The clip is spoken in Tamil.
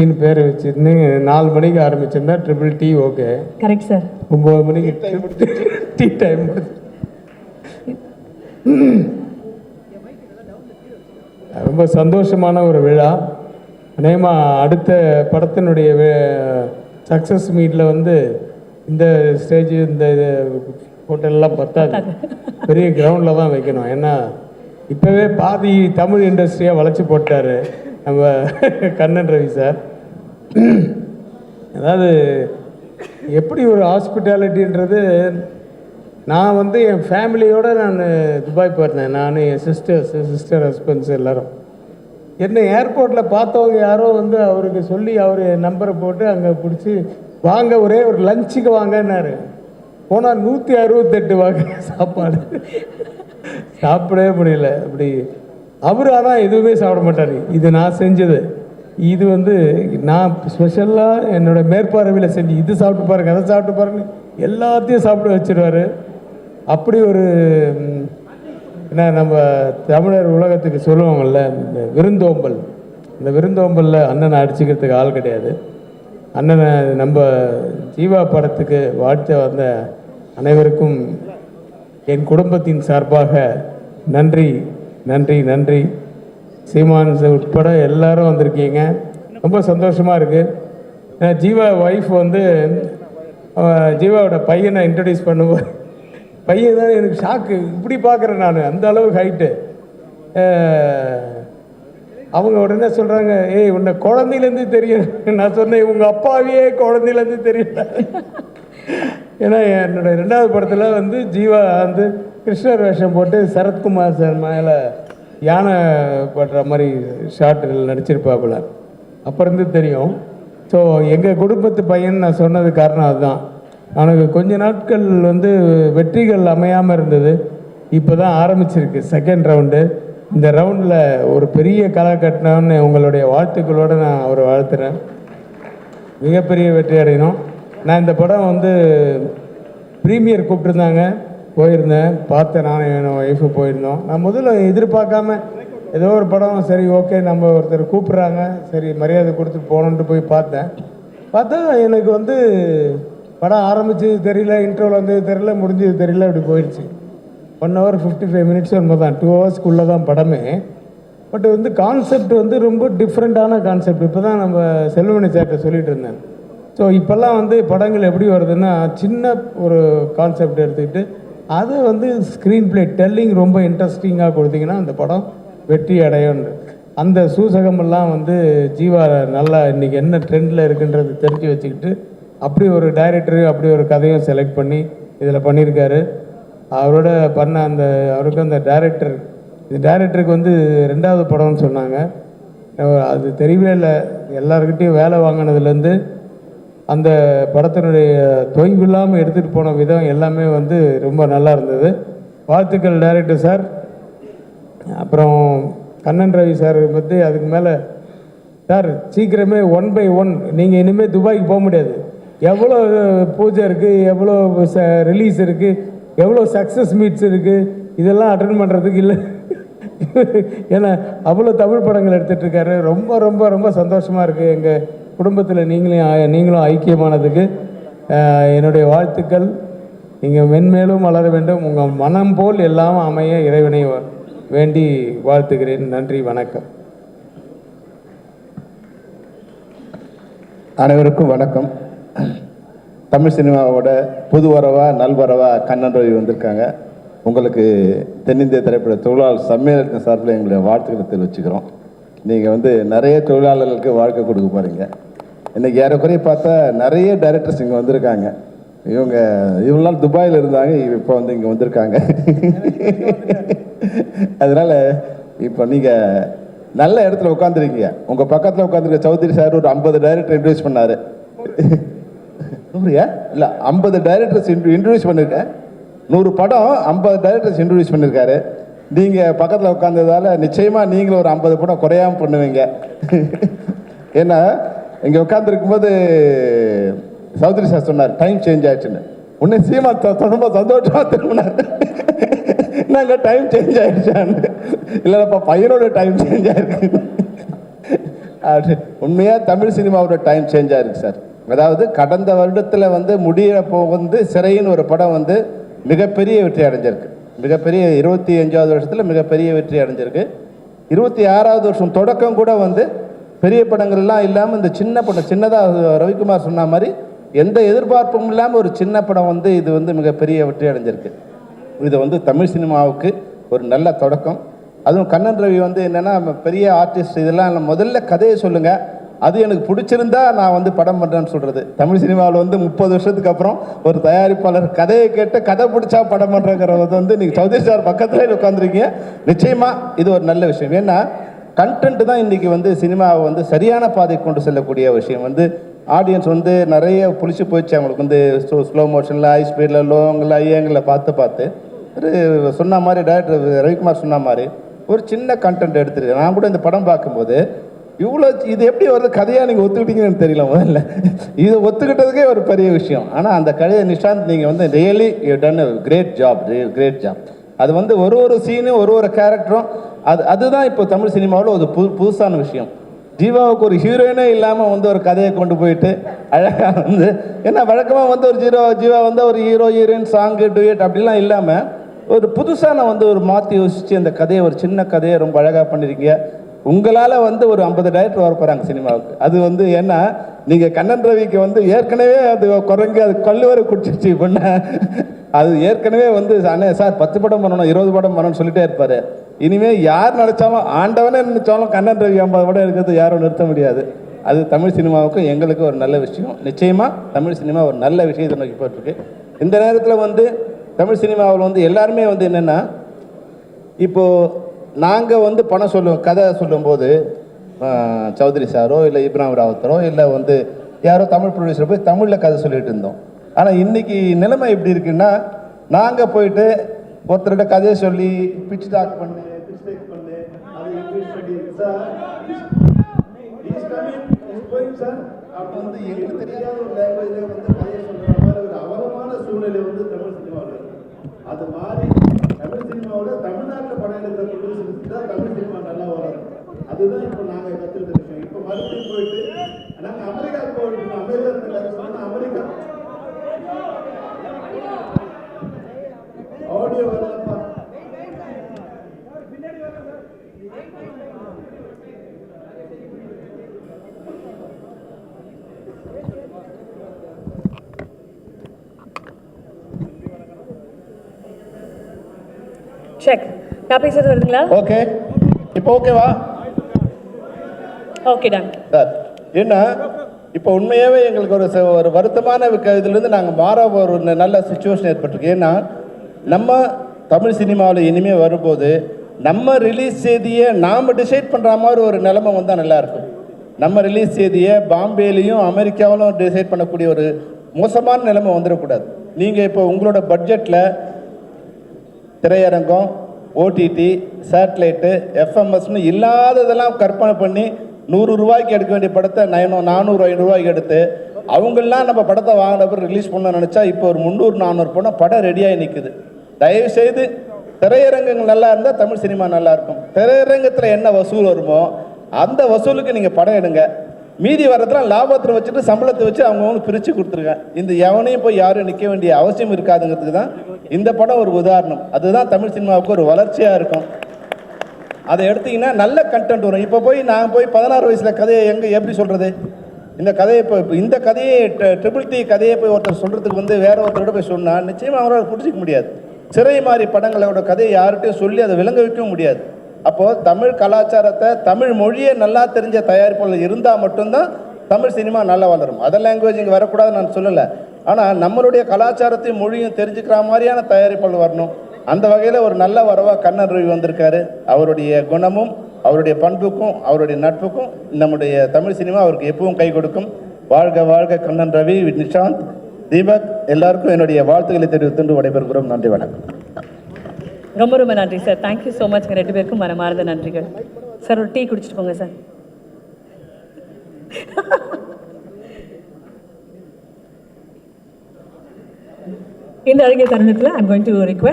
பேர் வச்சிருந்து 4 மணிக்கு ஆரம்பிச்சிருந்தா triple tea okay. Correct sir. 9 மணிக்கு டீ டைம். ரொம்ப சந்தோஷமான ஒரு விழா. அநேகமாக அடுத்த படத்தினுடைய சக்ஸஸ் மீட்டில் வந்து இந்த ஸ்டேஜ் இந்த ஹோட்டல்லாம் பத்தாது, பெரிய கிரவுண்டில் தான் வைக்கணும். ஏன்னா இப்போவே பாதி தமிழ் இண்டஸ்ட்ரியாக வளைச்சி போட்டார் நம்ம கண்ணன் ரவி சார். அதாவது எப்படி ஒரு ஹாஸ்பிட்டாலிட்டின்றது, நான் வந்து என் ஃபேமிலியோடு நான் துபாய் போயிருந்தேன். நான் என் சிஸ்டர் ஹஸ்பண்ட்ஸ் எல்லோரும். என்ன ஏர்போர்ட்டில் பார்த்தவங்க யாரோ வந்து அவருக்கு சொல்லி அவர் நம்பரை போட்டு அங்கே பிடிச்சி வாங்க ஒரே ஒரு லஞ்சுக்கு வாங்கன்னாரு. போனால் 168 வாங்க சாப்பாடு, சாப்பிடவே முடியல. அப்படி அவர் ஆனால் எதுவுமே சாப்பிட மாட்டார். இது நான் செஞ்சது, இது வந்து நான் ஸ்பெஷலாக என்னோடய மேற்பார்வையில் செஞ்சு இது சாப்பிட்டு பாருங்கள் அதை சாப்பிட்டு பாருங்கள் எல்லாத்தையும் சாப்பிட வச்சுருவார். அப்படி ஒரு என்ன நம்ம தமிழர் உலகத்துக்கு சொல்லுவாங்கள்ல இந்த விருந்தோம்பல், இந்த விருந்தோம்பலில் அண்ணனை அடிச்சுக்கிறதுக்கு ஆள் கிடையாது. அண்ணனை நம்ம ஜீவா படத்துக்கு வாழ்த்த வந்த அனைவருக்கும் என் குடும்பத்தின் சார்பாக நன்றி நன்றி நன்றி. சீமான் உட்பட எல்லாரும் வந்திருக்கீங்க, ரொம்ப சந்தோஷமாக இருக்குது. ஜீவா ஒய்ஃப் வந்து ஜீவாவோட பையனை இன்ட்ரடியூஸ் பண்ணும்போது பையன் தான் எனக்கு ஷாக்கு. இப்படி பார்க்குறேன் நான், அந்த அளவுக்கு ஹைட்டு. அவங்க உடனே சொல்கிறாங்க, ஏய் உன்னை குழந்தையிலேருந்து தெரியும். நான் சொன்னேன் உங்கள் அப்பாவையே குழந்தையிலேருந்து தெரியல. ஏன்னா என்னோட 2வது படத்தில் வந்து ஜீவா வந்து கிருஷ்ணர் வேஷம் போட்டு சரத்குமார் சார் மேலே யானை படுற மாதிரி ஷார்ட்டில் நடிச்சிருப்பாப்புல. அப்புறம் தெரியும். ஸோ எங்கள் குடும்பத்து பையன் நான் சொன்னது காரணம் அதுதான். அவனுக்கு கொஞ்ச நாட்கள் வந்து வெற்றிகள் அமையாமல் இருந்தது. இப்போ தான் ஆரம்பிச்சிருக்கு செகண்ட் ரவுண்டு. இந்த ரவுண்டில் ஒரு பெரிய கலை கட்டினோன்னு உங்களுடைய வாழ்த்துக்களோடு நான் அவரை வாழ்த்துறேன். மிகப்பெரிய வெற்றி அடையணும். நான் இந்த படம் வந்து ப்ரீமியர் கூப்பிட்டுருந்தாங்க, போயிருந்தேன், பார்த்தேன். நானும் என் ஒய்ஃபு போயிருந்தோம். நான் முதல்ல எதிர்பார்க்காம ஏதோ ஒரு படம் சரி ஓகே நம்ம ஒருத்தர் கூப்பிட்றாங்க சரி மரியாதை கொடுத்துட்டு போகணுன்ட்டு போய் பார்த்தா எனக்கு வந்து படம் ஆரம்பிச்சது தெரியல, இன்ட்ரோவில் வந்தது தெரியல, முடிஞ்சது தெரியல, அப்படி போயிடுச்சு. 1 hour 55 minutes ஒன்று தான், 2 hours தான் படமே. பட் வந்து கான்செப்ட் வந்து ரொம்ப டிஃப்ரெண்ட்டான கான்செப்ட். இப்போ தான் நம்ம செல்வமணி சார்கிட்ட சொல்லிகிட்டு இருந்தேன். ஸோ இப்போல்லாம் வந்து படங்கள் எப்படி வருதுன்னா, சின்ன ஒரு கான்செப்ட் எடுத்துக்கிட்டு அதை வந்து ஸ்க்ரீன் பிளே டெல்லிங் ரொம்ப இன்ட்ரெஸ்டிங்காக கொடுத்தீங்கன்னா அந்த படம் வெற்றி அடையும். அந்த சூசகமெல்லாம் வந்து ஜீவா நல்லா இன்றைக்கி என்ன ட்ரெண்டில் இருக்குன்றது தெரிஞ்சு வச்சுக்கிட்டு அப்படி ஒரு டைரக்டரு அப்படி ஒரு கதையும் செலக்ட் பண்ணி இதில் பண்ணியிருக்காரு. அவரோட பண்ண அந்த அவருக்கு அந்த டைரக்டருக்கு வந்து 2வது படம்னு சொன்னாங்க. அது தெரியவே இல்லை. எல்லாருக்கிட்டையும் வேலை வாங்கினதுலேருந்து அந்த படத்தினுடைய தொய்வு இல்லாமல் எடுத்துகிட்டு போன விதம் எல்லாமே வந்து ரொம்ப நல்லா இருந்தது. வாழ்த்துக்கள் டைரக்டர் சார். அப்புறம் கண்ணன் ரவி சார் பற்றி அதுக்கு மேலே சார் சீக்கிரமே 1 by 1 நீங்கள் இனிமேல் துபாய்க்கு போக முடியாது. எவ்வளோ பூஜை இருக்குது, எவ்வளோ ரிலீஸ் இருக்குது, எவ்வளோ சக்ஸஸ் மீட்ஸ் இருக்குது, இதெல்லாம் அட்டன் பண்ணுறதுக்கு இல்லை. ஏன்னா அவ்வளோ தமிழ் படங்கள் எடுத்துகிட்ருக்காரு. ரொம்ப ரொம்ப ரொம்ப சந்தோஷமாக இருக்குது. எங்கள் குடும்பத்தில் நீங்களும் ஐக்கியமானதுக்கு என்னுடைய வாழ்த்துக்கள். நீங்கள் மென்மேலும் வளர வேண்டும். உங்கள் மனம் போல் எல்லாம் அமைய இறைவனை வேண்டி வாழ்த்துகிறேன். நன்றி, வணக்கம். அனைவருக்கும் வணக்கம். தமிழ் சினிமாவோட புது வரவா நல்வரவா கண்ணன் ரவி வந்திருக்காங்க. உங்களுக்கு தென்னிந்திய திரைப்பட தொழிலாளர் சம்மேளனத்தின் சார்பில் எங்களுடைய வாழ்த்துக்களை தெரிவிச்சுக்கிறோம். நீங்கள் வந்து நிறைய தொழிலாளர்களுக்கு வாழ்க்கை கொடுக்க போகிறீங்க. இன்றைக்கி ஏறக்குறைய பார்த்தா நிறைய டைரக்டர்ஸ் இங்கே வந்திருக்காங்க. இவங்க இவ்வளோ நாள் துபாயில் இருந்தாங்க, இப்போ வந்து இங்கே வந்திருக்காங்க. அதனால் இப்போ நீங்கள் நல்ல இடத்துல உட்காந்துருக்கீங்க. உங்கள் பக்கத்தில் உட்காந்துருக்க சௌத்ரி சார் ஒரு 50 டைரக்டர் இன்ட்ரடியூஸ் பண்ணார். இல்லை 50 டைரக்டர்ஸ் இன்ட்ரடியூஸ் பண்ணியிருக்கேன். 100 படம் 50 டைரக்டர்ஸ் இன்ட்ரடியூஸ் பண்ணியிருக்காரு. நீங்கள் பக்கத்தில் உட்காந்ததால் நிச்சயமாக நீங்களும் ஒரு 50 படம் குறையாமல் பண்ணுவீங்க. ஏன்னா இங்கே உட்காந்துருக்கும்போது சௌத்ரி சார் சொன்னார் டைம் சேஞ்ச் ஆயிடுச்சுன்னு. உடனே சீமா ரொம்ப சந்தோஷமாக திரும்பினார். நாங்கள் டைம் சேஞ்ச் ஆகிடுச்சான்னு. இல்லைப்பா பையனோட டைம் சேஞ்ச் ஆகிருக்கு. உண்மையாக தமிழ் சினிமாவோட டைம் சேஞ்ச் ஆயிருக்கு சார். அதாவது கடந்த வருடத்தில் வந்து முடியிறப்போ வந்து சிறையின் ஒரு படம் வந்து மிகப்பெரிய வெற்றி அடைஞ்சிருக்கு. மிகப்பெரிய 25வது வருஷத்தில் மிகப்பெரிய வெற்றி அடைஞ்சிருக்கு. 26வது வருஷம் தொடக்கம் கூட வந்து பெரிய படங்கள்லாம் இல்லாமல் இந்த சின்ன படம், சின்னதாக ரவிக்குமார் சொன்ன மாதிரி எந்த எதிர்பார்ப்பும் இல்லாமல் ஒரு சின்ன படம் வந்து இது வந்து மிகப்பெரிய வெற்றி அடைஞ்சிருக்கு. இது வந்து தமிழ் சினிமாவுக்கு ஒரு நல்ல தொடக்கம். அதுவும் கண்ணன் ரவி வந்து என்னென்னா பெரிய ஆர்டிஸ்ட், இதெல்லாம் முதல்ல கதையை சொல்லுங்கள், அது எனக்கு பிடிச்சிருந்தா நான் வந்து படம் பண்ணுறேன்னு சொல்கிறது. தமிழ் சினிமாவில் வந்து 30 வருஷத்துக்கு அப்புறம் ஒரு தயாரிப்பாளர் கதையை கேட்டு கதை பிடிச்சா படம் பண்ணுறங்கிறது வந்து நீங்கள் சௌத்ரி சார் பக்கத்தில் உட்காந்துருக்கீங்க. நிச்சயமாக இது ஒரு நல்ல விஷயம். ஏன்னா கண்டென்ட் தான் இன்றைக்கி வந்து சினிமாவை வந்து சரியான பாதை கொண்டு செல்லக்கூடிய விஷயம். வந்து ஆடியன்ஸ் வந்து நிறைய புளிச்சு போயிடுச்சு அவங்களுக்கு வந்து ஸ்லோ மோஷனில், ஹை ஸ்பீடில், லோங்கில், ஐயங்களில் பார்த்து ஒரு சொன்ன மாதிரி டைரக்டர் ரவிக்குமார் சொன்ன மாதிரி ஒரு சின்ன கண்டென்ட் எடுத்துருக்கு. நான் கூட இந்த படம் பார்க்கும்போது இவ்வளோ இது எப்படி வருது கதையாக நீங்கள் ஒத்துக்கிட்டீங்கன்னு தெரியல. முதல்ல இது ஒத்துக்கிட்டதுக்கே ஒரு பெரிய விஷயம். ஆனால் அந்த கதையை நிஷாந்த் நீங்கள் வந்து really you done great job. அது வந்து ஒரு சீனும் ஒரு கேரக்டரும் அதுதான் இப்போ தமிழ் சினிமாவில் ஒரு புதுசான விஷயம். ஜீவாவுக்கு ஒரு ஹீரோயினே இல்லாமல் வந்து ஒரு கதையை கொண்டு போயிட்டு அழகாக வந்து, ஏன்னா வழக்கமாக வந்து ஒரு ஜீவா வந்து ஒரு ஹீரோயின் சாங்கு டூயட் அப்படிலாம் இல்லாமல் ஒரு புதுசான வந்து ஒரு மாற்றி யோசித்து அந்த கதையை ஒரு சின்ன கதையை ரொம்ப அழகாக பண்ணியிருக்கீங்க. உங்களால் வந்து ஒரு 50 டைரக்டர் வர போகிறாங்க சினிமாவுக்கு. அது வந்து ஏன்னா நீங்கள் கண்ணன் ரவிக்கு வந்து ஏற்கனவே அது குரங்கு அது கல்லுவரை குடிச்சிருச்சு பண்ண, அது ஏற்கனவே வந்து அண்ணே சார் 10 படம் பண்ணணும் 20 படம் பண்ணணும்னு சொல்லிட்டே இருப்பார். இனிமேல் யார் நினச்சாலும் ஆண்டவனே நினச்சாலும் கண்ணன் ரவி 50 படம் இருக்கிறது யாரும் நிறுத்த முடியாது. அது தமிழ் சினிமாவுக்கு எங்களுக்கு ஒரு நல்ல விஷயம். நிச்சயமாக தமிழ் சினிமா ஒரு நல்ல விஷயத்தை நோக்கி போயிட்டுருக்கு. இந்த நேரத்தில் வந்து தமிழ் சினிமாவில் வந்து எல்லாருமே வந்து என்னென்னா, இப்போது நாங்கள் வந்து பணம் சொல்லுவோம், கதை சொல்லும்போது சௌத்ரி சாரோ இல்லை இப்ராஹிம் ராவத்தரோ இல்லை வந்து யாரோ தமிழ் ப்ரொடியூசர் போய் தமிழில் கதை சொல்லிட்டு இருந்தோம். ஆனால் இன்றைக்கி நிலைமை எப்படி இருக்குன்னா, நாங்கள் போயிட்டு ஒருத்தர்கிட்ட கதையை சொல்லி பிச் டாக் பண்ணு அது இங்கிலீஷ் சொல்லி சார் அப்போ வந்து எங்களுக்கு தெரியாத ஒரு லாங்குவேஜில் வந்து கதையை சொல்கிற மாதிரி ஒரு அவலமான சூழ்நிலை வந்து தமிழ் சினிமாவில் இருக்குது. அது மாதிரி தமிழ் சினிமாவோட தமிழ்நாட்டில் படம் எடுக்கிற ப்ரொடியூசருக்கு தான் தமிழ் சினிமா நல்லா வரும். அதுதான் இப்போ நாங்கள் கற்றுக்கிட்டு இருக்கோம். இப்போ மறுபடியும் போயிட்டு நாங்கள் அமெரிக்காவுக்கு போயிட்டு அமெரிக்கா அமெரிக்கா ஆடியோ வரலப்பா. செக். நான் பேசுறது வருதுங்களா? ஓகே, இப்போ ஓகேவா? Okay done sir. ஏன்னா இப்போ உண்மையாகவே எங்களுக்கு ஒரு வருத்தமான இதுலேருந்து நாங்கள் மாற ஒரு நல்ல சுச்சுவேஷன் ஏற்பட்டிருக்கு. ஏன்னா நம்ம தமிழ் சினிமாவில் இனிமேல் வரும்போது நம்ம ரிலீஸ் செய்தியை நாம் டிசைட் பண்ணுற மாதிரி ஒரு நிலைமை வந்தால் நல்லாயிருக்கும். நம்ம ரிலீஸ் செய்தியை பாம்பேலையும் அமெரிக்காவிலும் டிசைட் பண்ணக்கூடிய ஒரு மோசமான நிலைமை வந்துடக்கூடாது. நீங்கள் இப்போ உங்களோட பட்ஜெட்டில் திரையரங்கம், ஓடிடி, சேட்டலைட்டு, எஃப்எம்எஸ்னு இல்லாததெல்லாம் கற்பனை பண்ணி 100 ரூபாய்க்கு எடுக்க வேண்டிய படத்தை 400-500 ரூபாய்க்கு எடுத்து அவங்களாம் நம்ம படத்தை வாங்கினப்பறம் ரிலீஸ் பண்ண நினச்சா இப்போ ஒரு 300-400 படம் படம் ரெடியாகி நிற்குது. தயவுசெய்து திரையரங்கங்கள் நல்லா இருந்தால் தமிழ் சினிமா நல்லாயிருக்கும். திரையரங்கத்தில் என்ன வசூல் வருமோ அந்த வசூலுக்கு நீங்கள் படம் எடுங்க. மீதி வரதெல்லாம் லாபத்தில் வச்சுட்டு சம்பளத்தை வச்சு அவங்கவுங்களுக்கு பிரித்து கொடுத்துருங்க. இந்த எவனையும் போய் யாரும் நிற்க வேண்டிய அவசியம் இருக்காதுங்கிறதுக்கு தான் இந்த படம் ஒரு உதாரணம். அதுதான் தமிழ் சினிமாவுக்கு ஒரு வளர்ச்சியாக இருக்கும். அதை எடுத்திங்கன்னா நல்ல கண்டென்ட் வரும். இப்போ போய் நான் போய் 16 வயசில் கதையை எப்படி சொல்கிறது? இந்த கதையை இந்த கதையை ட்ரிபிள் டி கதையை போய் ஒருத்தர் சொல்கிறதுக்கு வந்து வேற ஒருத்தரோட போய் சொன்னால் நிச்சயமாக அவரால் பிடிச்சிக்க முடியாது. சிறை மாதிரி படங்களோட கதையை யார்கிட்டையும் சொல்லி அதை விளங்க வைக்கவும் முடியாது. அப்போது தமிழ் கலாச்சாரத்தை, தமிழ் மொழியை நல்லா தெரிஞ்ச தயாரிப்பாளர் இருந்தால் மட்டும்தான் தமிழ் சினிமா நல்லா வளரும். அதர் லாங்குவேஜ் இங்கே வரக்கூடாதுன்னு நான் சொல்லலை. ஆனால் நம்மளுடைய கலாச்சாரத்தையும் மொழியும் தெரிஞ்சுக்கிற மாதிரியான தயாரிப்பாளர் வரணும். அந்த வகையில் ஒரு நல்ல வரவாக கண்ணன் ரவி வந்திருக்காரு. அவருடைய குணமும் அவருடைய பண்புக்கும் அவருடைய நட்புக்கும் நம்முடைய தமிழ் சினிமா அவருக்கு எப்பவும் கை கொடுக்கும். வாழ்க வாழ்க கண்ணன் ரவி, நிஷாந்த், தீபக் எல்லாருக்கும் என்னுடைய வாழ்த்துக்களை தெரிவித்து விடைபெறுகிறோம். நன்றி, வணக்கம். ரொம்ப ரொம்ப நன்றி சார். Thank you so much. 2 பேருக்கும் மனமார்ந்த நன்றிகள் சார். ஒரு டீ குடிச்சிட்டு போங்க சார். இந்த அழகிய தருணத்தில் ஐம் கோயிங் டு ரிக்வெஸ்ட்